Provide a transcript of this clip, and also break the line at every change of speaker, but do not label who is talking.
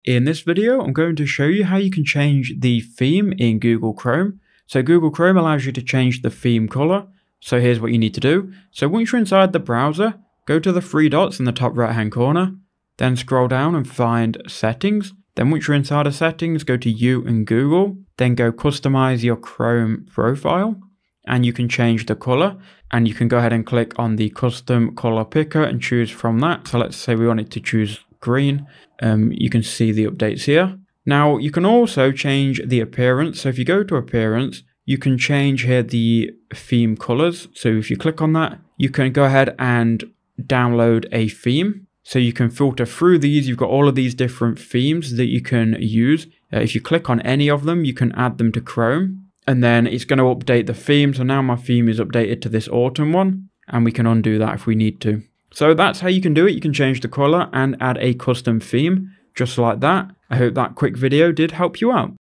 In this video, I'm going to show you how you can change the theme in Google Chrome. So Google Chrome allows you to change the theme color. So here's what you need to do. So once you're inside the browser, go to the three dots in the top right hand corner, then scroll down and find settings. Then once you're inside of settings, go to you and Google, then go customize your Chrome profile, and you can change the color, and you can go ahead and click on the custom color picker and choose from that. So let's say we wanted to choose green. You can see the updates here. Now you can also change the appearance. So if you go to appearance, you can change here the theme colors. So if you click on that, you can go ahead and download a theme. So you can filter through these. You've got all of these different themes that you can use. If you click on any of them, you can add them to Chrome, and then it's going to update the theme. So now my theme is updated to this autumn one, and we can undo that if we need to. So that's how you can do it. You can change the color and add a custom theme just like that. I hope that quick video did help you out.